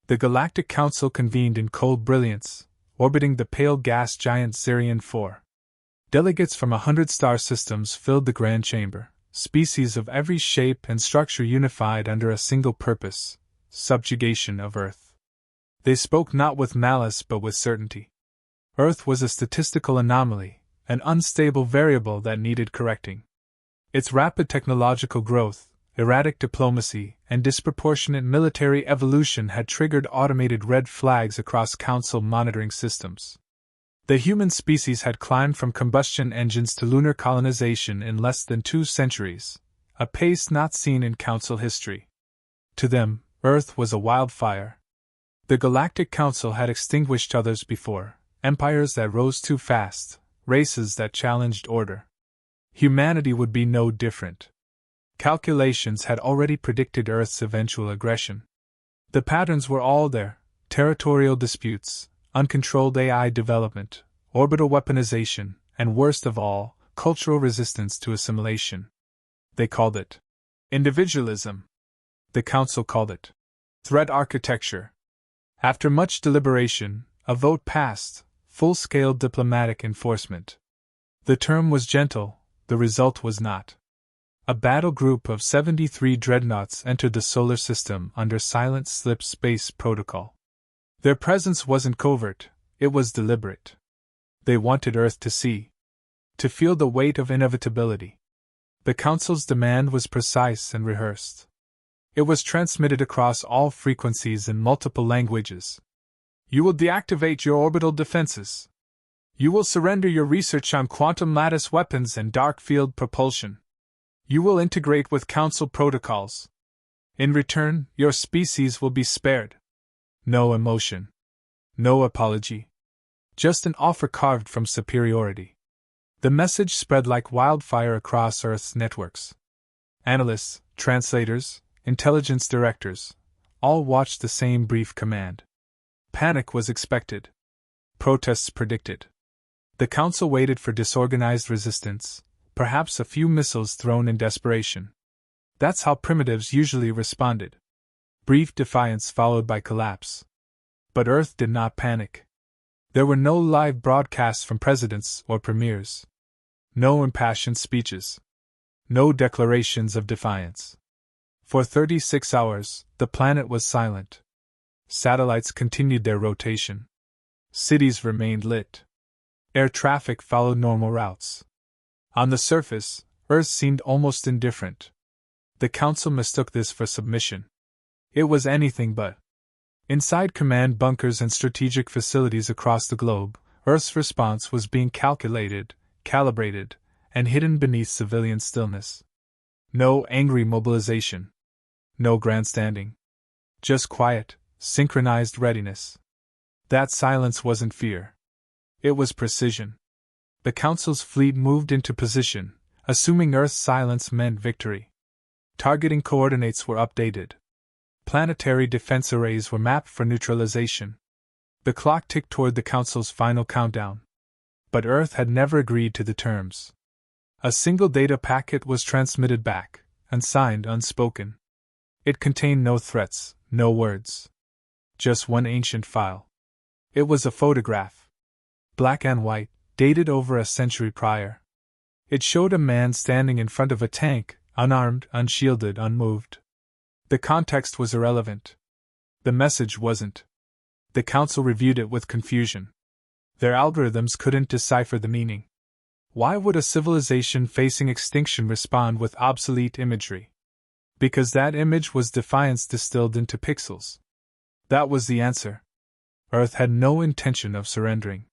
The Galactic Council convened in cold brilliance, orbiting the pale gas giant Sirian IV. Delegates from 100 star systems filled the grand chamber, species of every shape and structure unified under a single purpose: subjugation of Earth. They spoke not with malice but with certainty. Earth was a statistical anomaly, an unstable variable that needed correcting. Its rapid technological growth, erratic diplomacy, and disproportionate military evolution had triggered automated red flags across Council monitoring systems. The human species had climbed from combustion engines to lunar colonization in less than 2 centuries, a pace not seen in Council history. To them, Earth was a wildfire. The Galactic Council had extinguished others before, empires that rose too fast, races that challenged order. Humanity would be no different. Calculations had already predicted Earth's eventual aggression. The patterns were all there: territorial disputes, uncontrolled AI development, orbital weaponization, and worst of all, cultural resistance to assimilation. They called it individualism. The Council called it threat architecture. After much deliberation, a vote passed: full-scale diplomatic enforcement. The term was gentle, the result was not. A battle group of 73 dreadnoughts entered the solar system under Silent Slip Space Protocol. Their presence wasn't covert, it was deliberate. They wanted Earth to see, to feel the weight of inevitability. The Council's demand was precise and rehearsed. It was transmitted across all frequencies in multiple languages. You will deactivate your orbital defenses. You will surrender your research on quantum lattice weapons and dark field propulsion. You will integrate with Council protocols. In return, your species will be spared. No emotion. No apology. Just an offer carved from superiority. The message spread like wildfire across Earth's networks. Analysts, translators, intelligence directors, all watched the same brief command. Panic was expected. Protests predicted. The Council waited for disorganized resistance, perhaps a few missiles thrown in desperation. That's how primitives usually responded. Brief defiance followed by collapse. But Earth did not panic. There were no live broadcasts from presidents or premiers. No impassioned speeches. No declarations of defiance. For 36 hours, the planet was silent. Satellites continued their rotation. Cities remained lit. Air traffic followed normal routes. On the surface, Earth seemed almost indifferent. The Council mistook this for submission. It was anything but. Inside command bunkers and strategic facilities across the globe, Earth's response was being calculated, calibrated, and hidden beneath civilian stillness. No angry mobilization. No grandstanding. Just quiet, synchronized readiness. That silence wasn't fear. It was precision. The Council's fleet moved into position, assuming Earth's silence meant victory. Targeting coordinates were updated. Planetary defense arrays were mapped for neutralization. The clock ticked toward the Council's final countdown. But Earth had never agreed to the terms. A single data packet was transmitted back, unsigned, unspoken. It contained no threats, no words. Just one ancient file. It was a photograph. Black and white, dated over a century prior. It showed a man standing in front of a tank, unarmed, unshielded, unmoved. The context was irrelevant. The message wasn't. The Council reviewed it with confusion. Their algorithms couldn't decipher the meaning. Why would a civilization facing extinction respond with obsolete imagery? Because that image was defiance distilled into pixels. That was the answer. Earth had no intention of surrendering.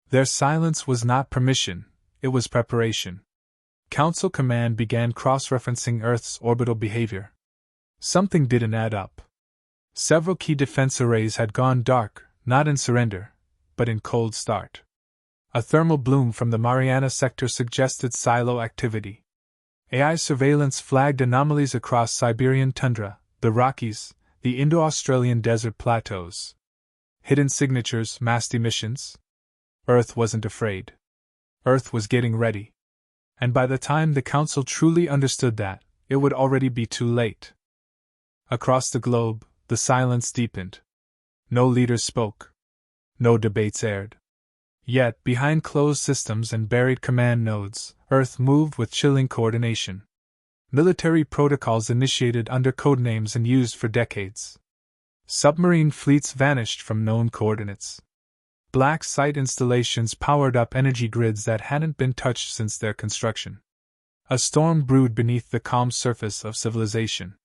Their silence was not permission, it was preparation. Council command began cross-referencing Earth's orbital behavior. Something didn't add up. Several key defense arrays had gone dark, not in surrender, but in cold start. A thermal bloom from the Mariana sector suggested silo activity. AI surveillance flagged anomalies across Siberian tundra, the Rockies, the Indo-Australian desert plateaus. Hidden signatures, massed emissions. Earth wasn't afraid. Earth was getting ready. And by the time the Council truly understood that, it would already be too late. Across the globe, the silence deepened. No leaders spoke. No debates aired. Yet, behind closed systems and buried command nodes, Earth moved with chilling coordination. Military protocols initiated under codenames and used for decades. Submarine fleets vanished from known coordinates. Black site installations powered up energy grids that hadn't been touched since their construction. A storm brewed beneath the calm surface of civilization.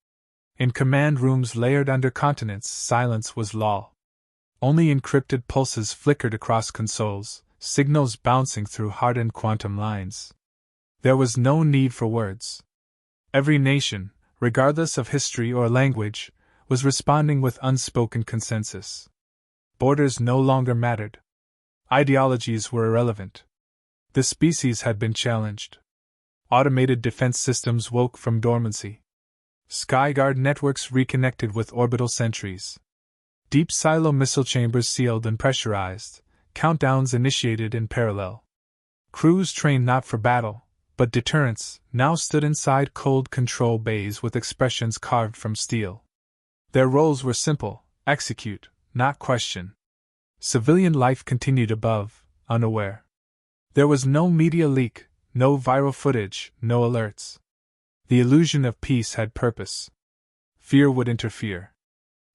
In command rooms layered under continents, silence was law. Only encrypted pulses flickered across consoles, signals bouncing through hardened quantum lines. There was no need for words. Every nation, regardless of history or language, was responding with unspoken consensus. Borders no longer mattered. Ideologies were irrelevant. The species had been challenged. Automated defense systems woke from dormancy. Skyguard networks reconnected with orbital sentries. Deep silo missile chambers sealed and pressurized, countdowns initiated in parallel. Crews trained not for battle, but deterrence, now stood inside cold control bays with expressions carved from steel. Their roles were simple: execute, not question. Civilian life continued above, unaware. There was no media leak, no viral footage, no alerts. The illusion of peace had purpose. Fear would interfere.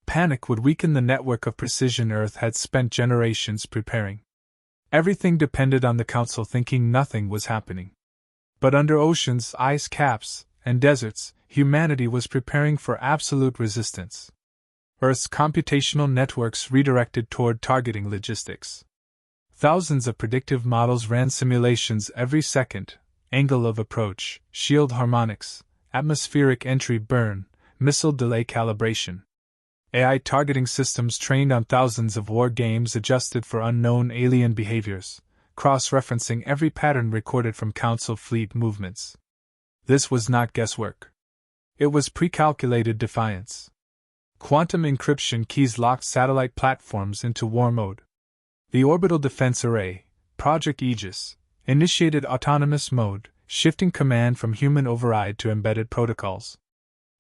Panic would weaken the network of precision Earth had spent generations preparing. Everything depended on the Council thinking nothing was happening. But under oceans, ice caps, and deserts, humanity was preparing for absolute resistance. Earth's computational networks redirected toward targeting logistics. Thousands of predictive models ran simulations every second: angle of approach, shield harmonics, atmospheric entry burn, missile delay calibration. AI targeting systems trained on thousands of war games adjusted for unknown alien behaviors, cross-referencing every pattern recorded from Council fleet movements. This was not guesswork. It was pre-calculated defiance. Quantum encryption keys locked satellite platforms into war mode. The Orbital Defense Array, Project Aegis, initiated autonomous mode, shifting command from human override to embedded protocols.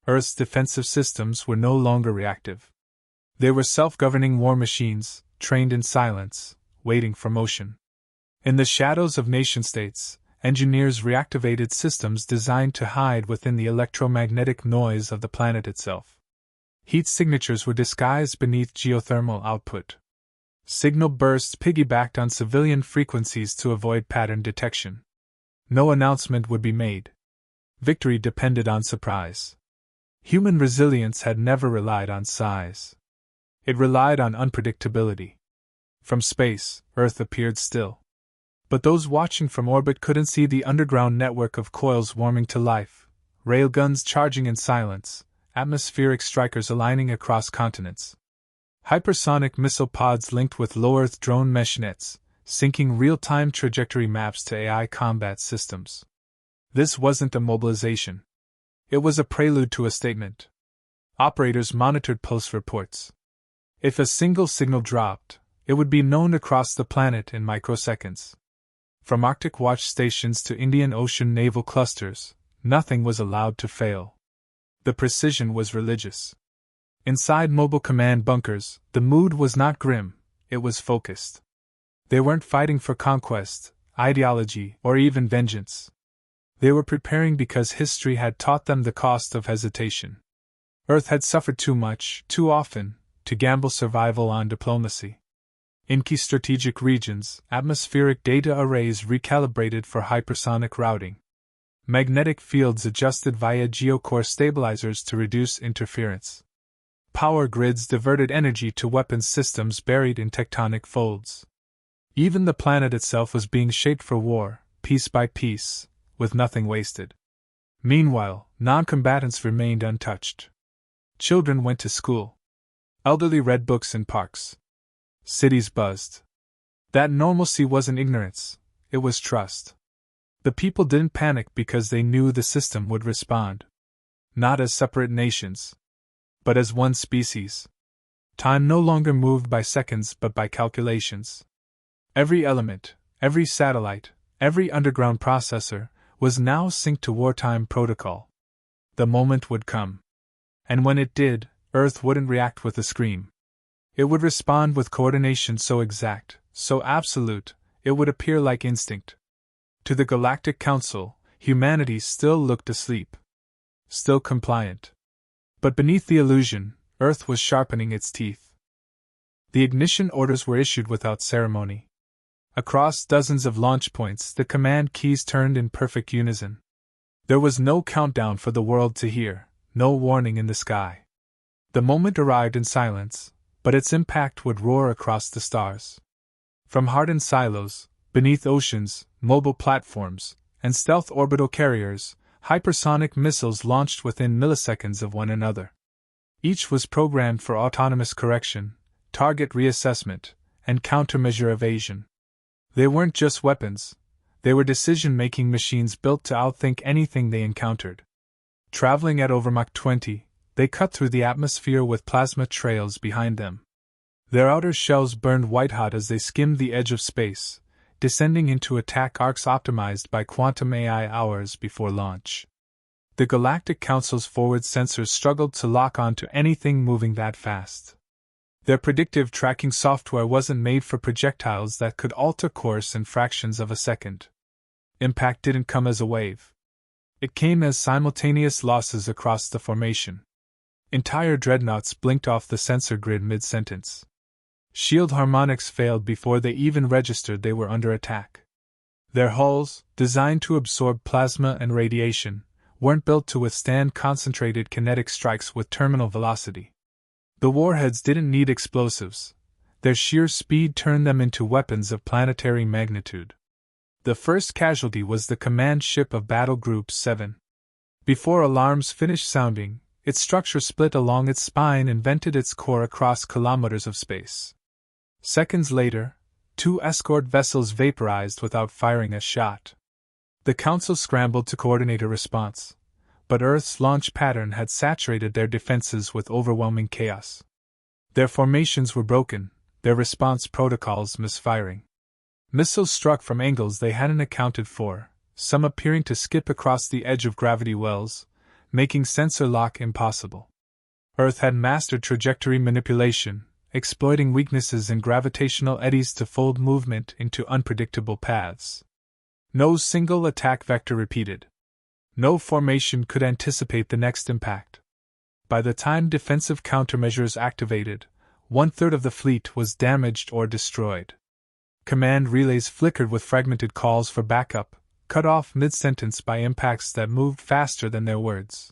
Earth's defensive systems were no longer reactive. They were self-governing war machines, trained in silence, waiting for motion. In the shadows of nation-states, engineers reactivated systems designed to hide within the electromagnetic noise of the planet itself. Heat signatures were disguised beneath geothermal output. Signal bursts piggybacked on civilian frequencies to avoid pattern detection. No announcement would be made. Victory depended on surprise. Human resilience had never relied on size. It relied on unpredictability. From space, Earth appeared still. But those watching from orbit couldn't see the underground network of coils warming to life, railguns charging in silence, atmospheric strikers aligning across continents. Hypersonic missile pods linked with low-Earth drone mesh nets, syncing real-time trajectory maps to AI combat systems. This wasn't a mobilization. It was a prelude to a statement. Operators monitored pulse reports. If a single signal dropped, it would be known across the planet in microseconds. From Arctic watch stations to Indian Ocean naval clusters, nothing was allowed to fail. The precision was religious. Inside mobile command bunkers, the mood was not grim, it was focused. They weren't fighting for conquest, ideology, or even vengeance. They were preparing because history had taught them the cost of hesitation. Earth had suffered too much, too often, to gamble survival on diplomacy. In key strategic regions, atmospheric data arrays recalibrated for hypersonic routing. Magnetic fields adjusted via geocore stabilizers to reduce interference. Power grids diverted energy to weapons systems buried in tectonic folds. Even the planet itself was being shaped for war, piece by piece, with nothing wasted. Meanwhile, non-combatants remained untouched. Children went to school. Elderly read books in parks. Cities buzzed. That normalcy wasn't ignorance, it was trust. The people didn't panic because they knew the system would respond. Not as separate nations, but as one species. Time no longer moved by seconds but by calculations. Every element, every satellite, every underground processor was now synced to wartime protocol. The moment would come. And when it did, Earth wouldn't react with a scream. It would respond with coordination so exact, so absolute, it would appear like instinct. To the Galactic Council, humanity still looked asleep. Still compliant. But beneath the illusion, Earth was sharpening its teeth. The ignition orders were issued without ceremony. Across dozens of launch points, the command keys turned in perfect unison. There was no countdown for the world to hear, no warning in the sky. The moment arrived in silence, but its impact would roar across the stars. From hardened silos, beneath oceans, mobile platforms, and stealth orbital carriers, hypersonic missiles launched within milliseconds of one another. Each was programmed for autonomous correction, target reassessment, and countermeasure evasion. They weren't just weapons, they were decision-making machines built to outthink anything they encountered. Traveling at over Mach 20, they cut through the atmosphere with plasma trails behind them. Their outer shells burned white-hot as they skimmed the edge of space, descending into attack arcs optimized by quantum AI hours before launch. The Galactic Council's forward sensors struggled to lock on to anything moving that fast. Their predictive tracking software wasn't made for projectiles that could alter course in fractions of a second. Impact didn't come as a wave. It came as simultaneous losses across the formation. Entire dreadnoughts blinked off the sensor grid mid-sentence. Shield harmonics failed before they even registered they were under attack. Their hulls, designed to absorb plasma and radiation, weren't built to withstand concentrated kinetic strikes with terminal velocity. The warheads didn't need explosives. Their sheer speed turned them into weapons of planetary magnitude. The first casualty was the command ship of Battle Group 7. Before alarms finished sounding, its structure split along its spine and vented its core across kilometers of space. Seconds later, 2 escort vessels vaporized without firing a shot. The Council scrambled to coordinate a response, but Earth's launch pattern had saturated their defenses with overwhelming chaos. Their formations were broken, their response protocols misfiring. Missiles struck from angles they hadn't accounted for, some appearing to skip across the edge of gravity wells, making sensor lock impossible. Earth had mastered trajectory manipulation, exploiting weaknesses in gravitational eddies to fold movement into unpredictable paths. No single attack vector repeated. No formation could anticipate the next impact. By the time defensive countermeasures activated, 1/3 of the fleet was damaged or destroyed. Command relays flickered with fragmented calls for backup, cut off mid-sentence by impacts that moved faster than their words.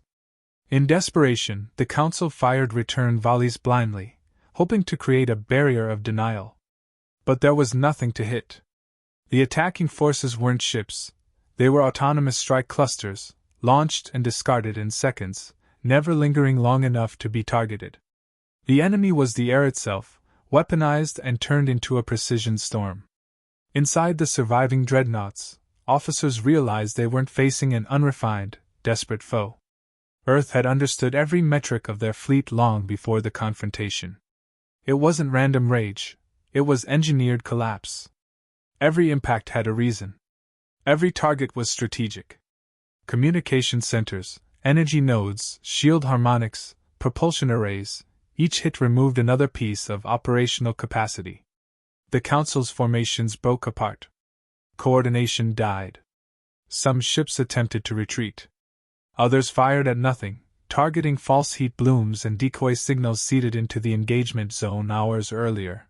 In desperation, the Council fired return volleys blindly, hoping to create a barrier of denial. But there was nothing to hit. The attacking forces weren't ships. They were autonomous strike clusters, launched and discarded in seconds, never lingering long enough to be targeted. The enemy was the air itself, weaponized and turned into a precision storm. Inside the surviving dreadnoughts, officers realized they weren't facing an unrefined, desperate foe. Earth had understood every metric of their fleet long before the confrontation. It wasn't random rage, it was engineered collapse. Every impact had a reason. Every target was strategic. Communication centers, energy nodes, shield harmonics, propulsion arrays, each hit removed another piece of operational capacity. The Council's formations broke apart. Coordination died. Some ships attempted to retreat. Others fired at nothing, targeting false heat blooms and decoy signals seeded into the engagement zone hours earlier.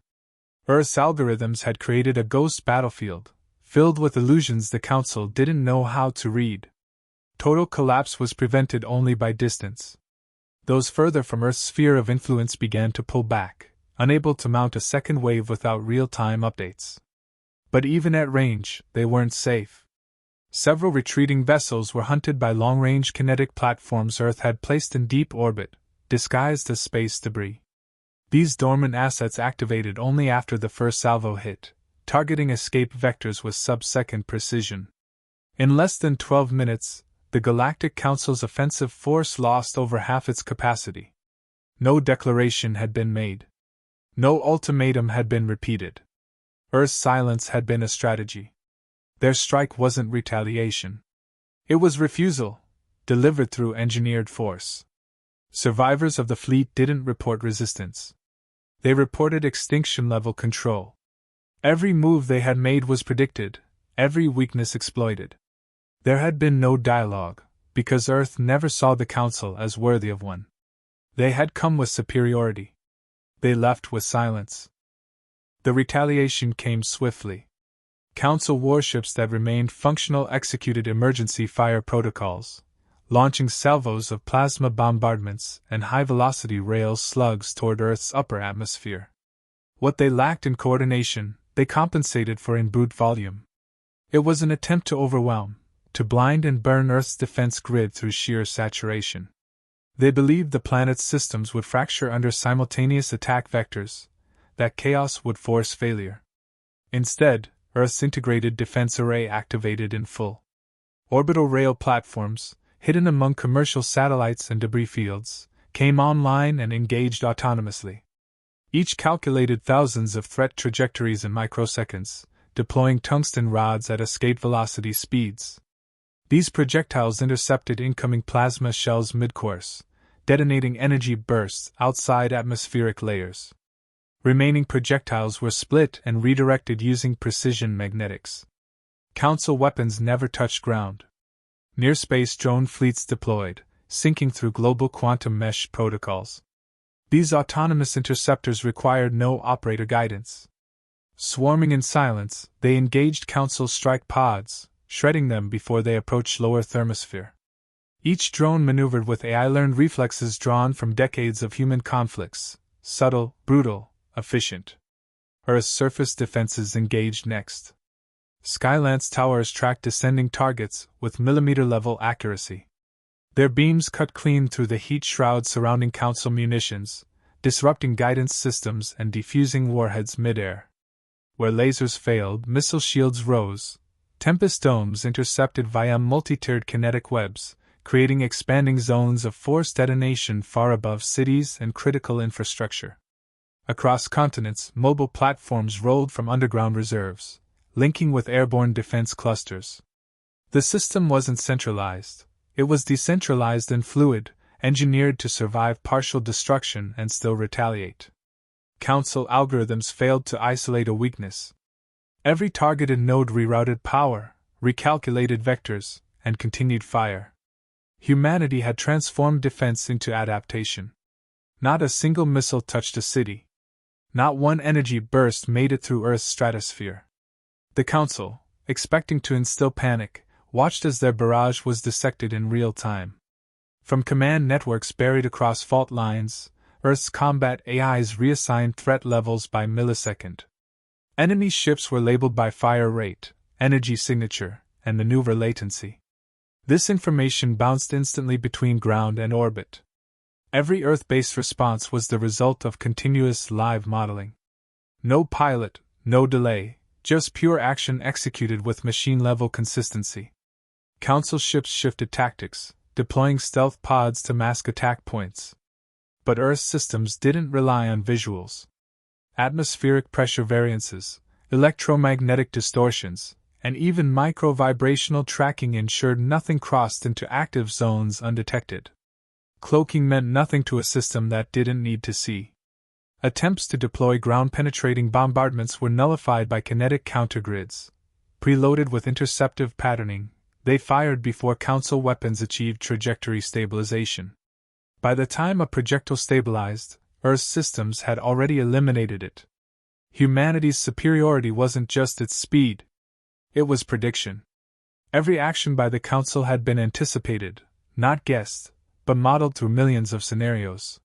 Earth's algorithms had created a ghost battlefield, filled with illusions the Council didn't know how to read. Total collapse was prevented only by distance. Those further from Earth's sphere of influence began to pull back, unable to mount a second wave without real-time updates. But even at range, they weren't safe. Several retreating vessels were hunted by long-range kinetic platforms Earth had placed in deep orbit, disguised as space debris. These dormant assets activated only after the first salvo hit, targeting escape vectors with sub-second precision. In less than 12 minutes, the Galactic Council's offensive force lost over half its capacity. No declaration had been made. No ultimatum had been repeated. Earth's silence had been a strategy. Their strike wasn't retaliation. It was refusal, delivered through engineered force. Survivors of the fleet didn't report resistance. They reported extinction-level control. Every move they had made was predicted, every weakness exploited. There had been no dialogue, because Earth never saw the Council as worthy of one. They had come with superiority. They left with silence. The retaliation came swiftly. Council warships that remained functional executed emergency fire protocols, launching salvos of plasma bombardments and high-velocity rail slugs toward Earth's upper atmosphere. What they lacked in coordination, they compensated for in brute volume. It was an attempt to overwhelm, to blind and burn Earth's defense grid through sheer saturation. They believed the planet's systems would fracture under simultaneous attack vectors, that chaos would force failure. Instead, Earth's integrated defense array activated in full. Orbital rail platforms, hidden among commercial satellites and debris fields, came online and engaged autonomously. Each calculated thousands of threat trajectories in microseconds, deploying tungsten rods at escape velocity speeds. These projectiles intercepted incoming plasma shells mid-course, detonating energy bursts outside atmospheric layers. Remaining projectiles were split and redirected using precision magnetics. Council weapons never touched ground. Near-space drone fleets deployed, syncing through global quantum mesh protocols. These autonomous interceptors required no operator guidance. Swarming in silence, they engaged Council strike pods, shredding them before they approached lower thermosphere. Each drone maneuvered with AI-learned reflexes drawn from decades of human conflicts, subtle, brutal, efficient. Earth's surface defenses engaged next. Skylance towers tracked descending targets with millimeter-level accuracy. Their beams cut clean through the heat shroud surrounding Council munitions, disrupting guidance systems and defusing warheads midair. Where lasers failed, missile shields rose. Tempest domes intercepted via multi-tiered kinetic webs, creating expanding zones of force detonation far above cities and critical infrastructure. Across continents, mobile platforms rolled from underground reserves, linking with airborne defense clusters. The system wasn't centralized. It was decentralized and fluid, engineered to survive partial destruction and still retaliate. Council algorithms failed to isolate a weakness. Every targeted node rerouted power, recalculated vectors, and continued fire. Humanity had transformed defense into adaptation. Not a single missile touched a city. Not one energy burst made it through Earth's stratosphere. The Council, expecting to instill panic, watched as their barrage was dissected in real time. From command networks buried across fault lines, Earth's combat AIs reassigned threat levels by millisecond. Enemy ships were labeled by fire rate, energy signature, and maneuver latency. This information bounced instantly between ground and orbit. Every Earth-based response was the result of continuous live modeling. No pilot, no delay, just pure action executed with machine-level consistency. Council ships shifted tactics, deploying stealth pods to mask attack points. But Earth's systems didn't rely on visuals. Atmospheric pressure variances, electromagnetic distortions, and even micro-vibrational tracking ensured nothing crossed into active zones undetected. Cloaking meant nothing to a system that didn't need to see. Attempts to deploy ground-penetrating bombardments were nullified by kinetic countergrids. Preloaded with interceptive patterning, they fired before Council weapons achieved trajectory stabilization. By the time a projectile stabilized, Earth's systems had already eliminated it. Humanity's superiority wasn't just its speed. It was prediction. Every action by the Council had been anticipated, not guessed, but modeled through millions of scenarios.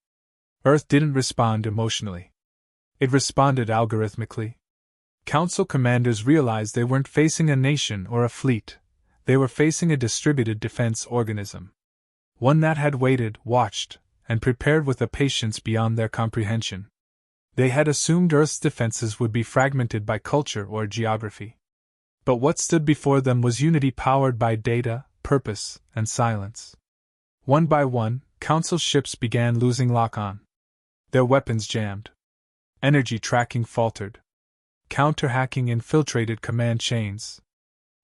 Earth didn't respond emotionally. It responded algorithmically. Council commanders realized they weren't facing a nation or a fleet. They were facing a distributed defense organism. One that had waited, watched, and prepared with a patience beyond their comprehension. They had assumed Earth's defenses would be fragmented by culture or geography. But what stood before them was unity powered by data, purpose, and silence. One by one, Council ships began losing lock-on. Their weapons jammed. Energy tracking faltered. Counter-hacking infiltrated command chains.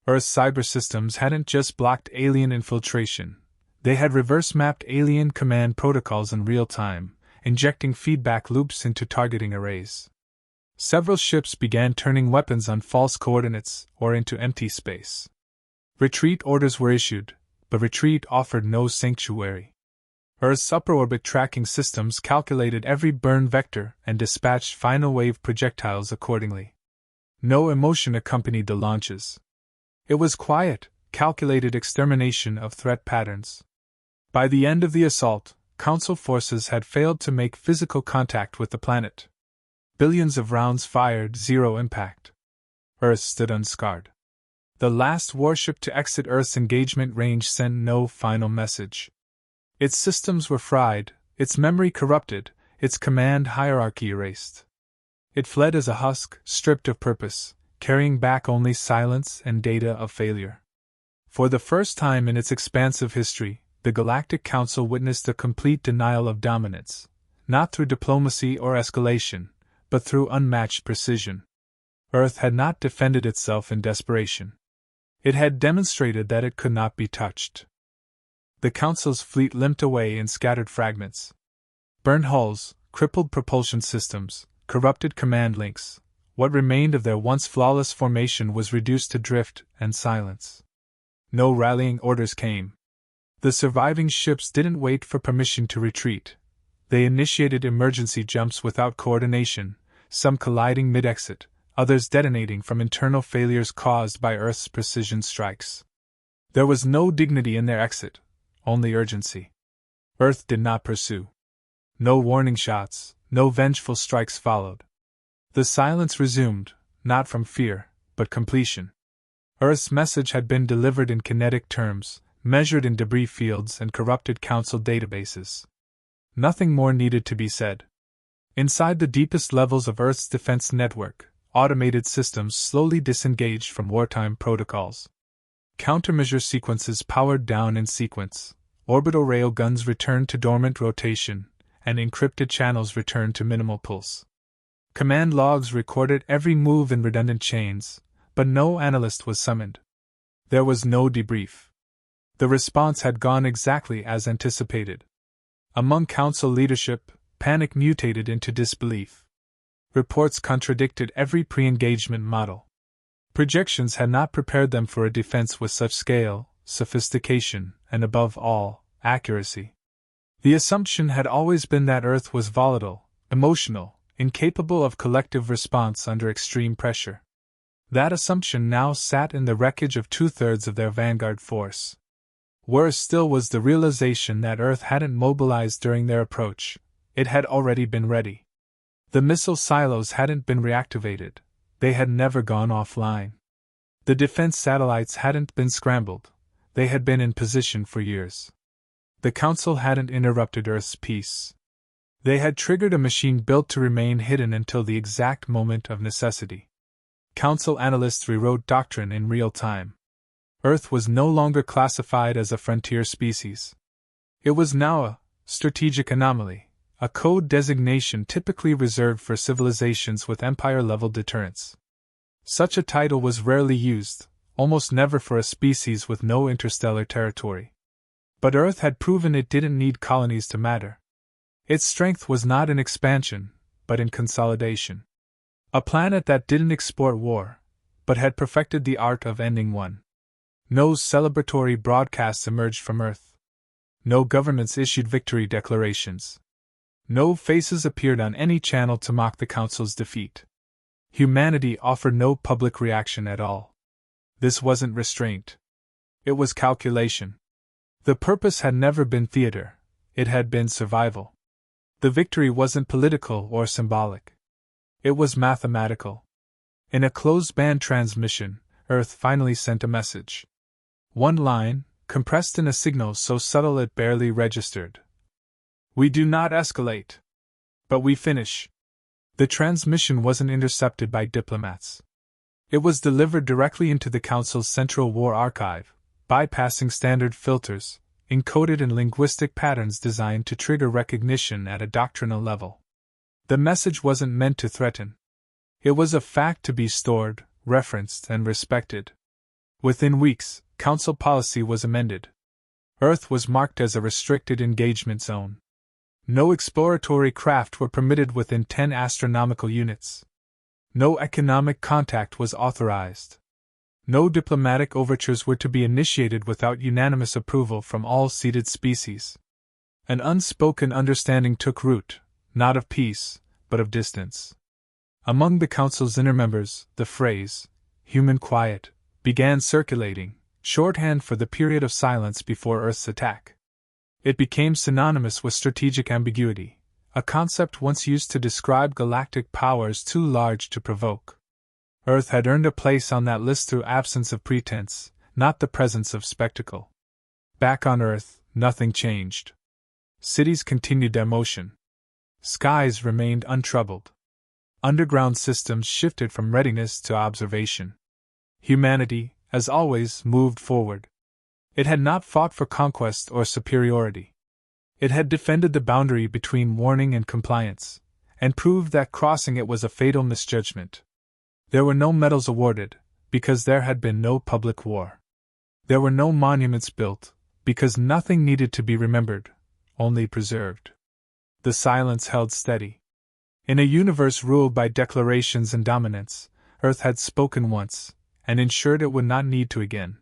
Earth's cyber systems hadn't just blocked alien infiltration. They had reverse-mapped alien command protocols in real time, injecting feedback loops into targeting arrays. Several ships began turning weapons on false coordinates or into empty space. Retreat orders were issued, but retreat offered no sanctuary. Earth's upper orbit tracking systems calculated every burn vector and dispatched final wave projectiles accordingly. No emotion accompanied the launches. It was quiet, calculated extermination of threat patterns. By the end of the assault, Council forces had failed to make physical contact with the planet. Billions of rounds fired, zero impact. Earth stood unscarred. The last warship to exit Earth's engagement range sent no final message. Its systems were fried, its memory corrupted, its command hierarchy erased. It fled as a husk, stripped of purpose, carrying back only silence and data of failure. For the first time in its expansive history, the Galactic Council witnessed a complete denial of dominance, not through diplomacy or escalation, but through unmatched precision. Earth had not defended itself in desperation. It had demonstrated that it could not be touched. The Council's fleet limped away in scattered fragments. Burned hulls, crippled propulsion systems, corrupted command links. What remained of their once flawless formation was reduced to drift and silence. No rallying orders came. The surviving ships didn't wait for permission to retreat. They initiated emergency jumps without coordination, some colliding mid-exit, others detonating from internal failures caused by Earth's precision strikes. There was no dignity in their exit, only urgency. Earth did not pursue. No warning shots, no vengeful strikes followed. The silence resumed, not from fear, but completion. Earth's message had been delivered in kinetic terms, measured in debris fields and corrupted Council databases. Nothing more needed to be said. Inside the deepest levels of Earth's defense network, automated systems slowly disengaged from wartime protocols. Countermeasure sequences powered down in sequence, orbital railguns returned to dormant rotation, and encrypted channels returned to minimal pulse. Command logs recorded every move in redundant chains, but no analyst was summoned. There was no debrief. The response had gone exactly as anticipated. Among Council leadership, panic mutated into disbelief. Reports contradicted every pre-engagement model. Projections had not prepared them for a defense with such scale, sophistication, and above all, accuracy. The assumption had always been that Earth was volatile, emotional, incapable of collective response under extreme pressure. That assumption now sat in the wreckage of 2/3 of their vanguard force. Worse still was the realization that Earth hadn't mobilized during their approach. It had already been ready. The missile silos hadn't been reactivated. They had never gone offline. The defense satellites hadn't been scrambled. They had been in position for years. The Council hadn't interrupted Earth's peace. They had triggered a machine built to remain hidden until the exact moment of necessity. Council analysts rewrote doctrine in real time. Earth was no longer classified as a frontier species. It was now a strategic anomaly, a code designation typically reserved for civilizations with empire-level deterrence. Such a title was rarely used, almost never for a species with no interstellar territory. But Earth had proven it didn't need colonies to matter. Its strength was not in expansion, but in consolidation. A planet that didn't export war, but had perfected the art of ending one. No celebratory broadcasts emerged from Earth. No governments issued victory declarations. No faces appeared on any channel to mock the Council's defeat. Humanity offered no public reaction at all. This wasn't restraint. It was calculation. The purpose had never been theater, it had been survival. The victory wasn't political or symbolic. It was mathematical. In a closed-band transmission, Earth finally sent a message. One line, compressed in a signal so subtle it barely registered. "We do not escalate. But we finish." The transmission wasn't intercepted by diplomats. It was delivered directly into the Council's Central War Archive, bypassing standard filters, encoded in linguistic patterns designed to trigger recognition at a doctrinal level. The message wasn't meant to threaten. It was a fact to be stored, referenced, and respected. Within weeks, Council policy was amended. Earth was marked as a restricted engagement zone. No exploratory craft were permitted within 10 astronomical units. No economic contact was authorized. No diplomatic overtures were to be initiated without unanimous approval from all seeded species. An unspoken understanding took root, not of peace, but of distance. Among the Council's inner members, the phrase, human quiet, began circulating, shorthand for the period of silence before Earth's attack. It became synonymous with strategic ambiguity, a concept once used to describe galactic powers too large to provoke. Earth had earned a place on that list through absence of pretense, not the presence of spectacle. Back on Earth, nothing changed. Cities continued their motion. Skies remained untroubled. Underground systems shifted from readiness to observation. Humanity, as always, moved forward. It had not fought for conquest or superiority. It had defended the boundary between warning and compliance, and proved that crossing it was a fatal misjudgment. There were no medals awarded, because there had been no public war. There were no monuments built, because nothing needed to be remembered, only preserved. The silence held steady. In a universe ruled by declarations and dominance, Earth had spoken once, and ensured it would not need to again.